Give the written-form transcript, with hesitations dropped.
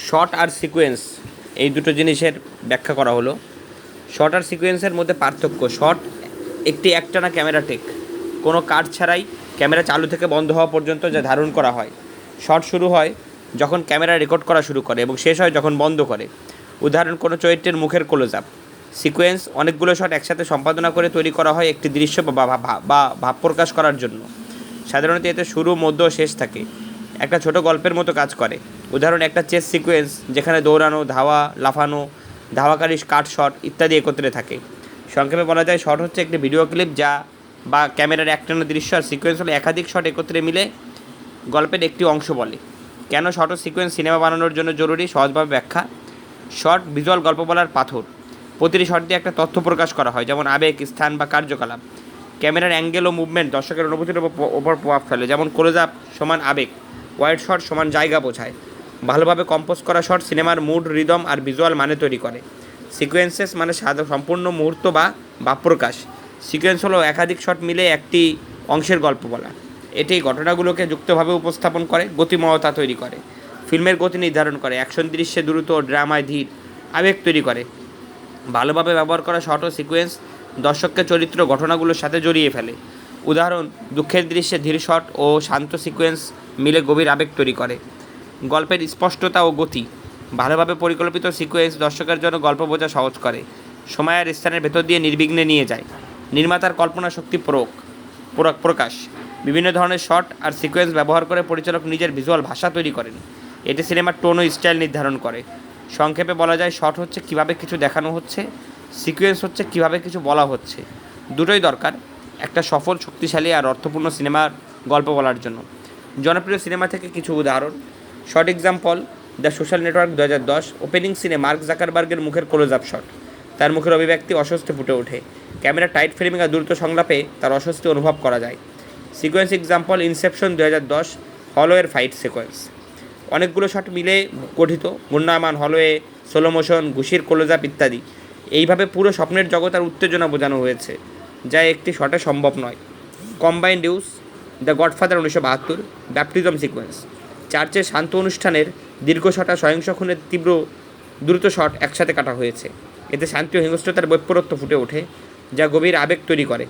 Short আর sequence এই দুটো জিনিসের ব্যাখ্যা করা হলো। শর্ট আর সিকোয়েন্সের মধ্যে পার্থক্য: শর্ট একটি একটানা ক্যামেরা টেক, কোনো কাট ছাড়াই ক্যামেরা চালু থেকে বন্ধ হওয়া পর্যন্ত যা ধারণ করা হয়। শর্ট শুরু হয় যখন ক্যামেরা রেকর্ড করা শুরু করে এবং শেষ হয় যখন বন্ধ করে। উদাহরণ: কোনো চরিত্রের মুখের ক্লোজ আপ। সিকোয়েন্স অনেকগুলো শট একসাথে সম্পাদনা করে তৈরি করা হয় একটি দৃশ্য বা ভাব প্রকাশ করার জন্য। সাধারণত এতে শুরু, মধ্য ও শেষ থাকে, একটা ছোট গল্পের মতো কাজ করে। উদাহরণ: একটা চেস সিকোয়েন্স যেখানে দৌড়ানো, ধাওয়া, লাফানো, ধাওয়াকারী কাট শট ইত্যাদি একত্রে থাকে। সংক্ষেপে বলা যায়, শট হচ্ছে একটি ভিডিও ক্লিপ যা বা ক্যামেরার একটানা দৃশ্য, আর সিকোয়েন্স হলো একাধিক শট একত্রে মিলে গল্পের একটি অংশ বলে। কেন শর্ট ও সিকোয়েন্স সিনেমা বানানোর জন্য জরুরি? সহজভাবে ব্যাখ্যা: শর্ট ভিজুয়াল গল্প বলার পাথর। প্রতিটি শট দিয়ে একটা তথ্য প্রকাশ করা হয়, যেমন আবেগ, স্থান বা কার্যকলাপ। ক্যামেরার অ্যাঙ্গেল ও মুভমেন্ট দর্শকের অনুভূতির ওপর প্রভাব ফেলে, যেমন ক্লোজ আপ সমান আবেগ, ওয়াইড শট সমান জায়গা বোঝায়। ভালোভাবে কম্পোজ করা শট সিনেমার মুড, রিদম আর ভিজুয়াল মানে তৈরি করে। সিকোয়েন্সেস মানে সম্পূর্ণ মুহূর্ত বা ভাব প্রকাশ। সিকোয়েন্স হলো একাধিক শট মিলে একটি অংশের গল্প বলা। এটি ঘটনাগুলোকে যুক্তভাবে উপস্থাপন করে, গতিময়তা তৈরি করে, ফিল্মের গতি নির্ধারণ করে, অ্যাকশন দৃশ্যে দ্রুত, ড্রামায় ধীর, আবেগ তৈরি করে। ভালোভাবে ব্যবহার করা শর্ট ও সিকোয়েন্স দর্শককে চরিত্র ঘটনাগুলোর সাথে জড়িয়ে ফেলে। উদাহরণ: দুঃখের দৃশ্যে ধীর শট ও শান্ত সিকোয়েন্স মিলে গভীর আবেগ তৈরি করে। গল্পের স্পষ্টতা ও গতি: ভালোভাবে পরিকল্পিত সিকোয়েন্স দর্শকের জন্য গল্প বোঝা সহজ করে, সময় আর স্থানের ভেতর দিয়ে নির্বিঘ্নে নিয়ে যায়। নির্মাতার কল্পনা শক্তি প্রকাশ: বিভিন্ন ধরনের শট আর সিকোয়েন্স ব্যবহার করে পরিচালক নিজের ভিজুয়াল ভাষা তৈরি করেন। এটি সিনেমার টোন ও স্টাইল নির্ধারণ করে। সংক্ষেপে বলা যায়, শট হচ্ছে কীভাবে কিছু দেখানো হচ্ছে, সিকোয়েন্স হচ্ছে কীভাবে কিছু বলা হচ্ছে। দুটোই দরকার একটা সফল, শক্তিশালী আর অর্থপূর্ণ সিনেমার গল্প বলার জন্য। জনপ্রিয় সিনেমা থেকে কিছু উদাহরণ: short example: the social network 2010। Opening সিনে মার্ক জাকারবার্গের মুখের ক্লোজ আপ শট, তার মুখের অভিব্যক্তি, অস্বস্তি ফুটে ওঠে। ক্যামেরা টাইট ফ্রেমিং আর দ্রুত সংলাপে তার অস্বস্তি অনুভব করা যায়। সিকোয়েন্স এক্সাম্পল: ইনসেপশন 2010, হলওয়ের ফাইট সিকোয়েন্স। অনেকগুলো শট মিলে গঠিত, ঘূর্ণায়মান হলওয়ে, স্লো মোশন, ঘুষির ক্লোজ আপ ইত্যাদি। এইভাবে পুরো স্বপ্নের জগৎ আর উত্তেজনা বোঝানো হয়েছে, যা একটি শটে সম্ভব নয়। Combined use: the godfather 1972, baptism sequence. চার্চের শান্ত অনুষ্ঠানের দীর্ঘ শট আর সহিংস খুনের তীব্র দ্রুত শট একসাথে কাটা হয়েছে। এতে শান্তি ও হিংস্রতার বৈপরত্য ফুটে ওঠে, যা গভীর আবেগ তৈরি করে।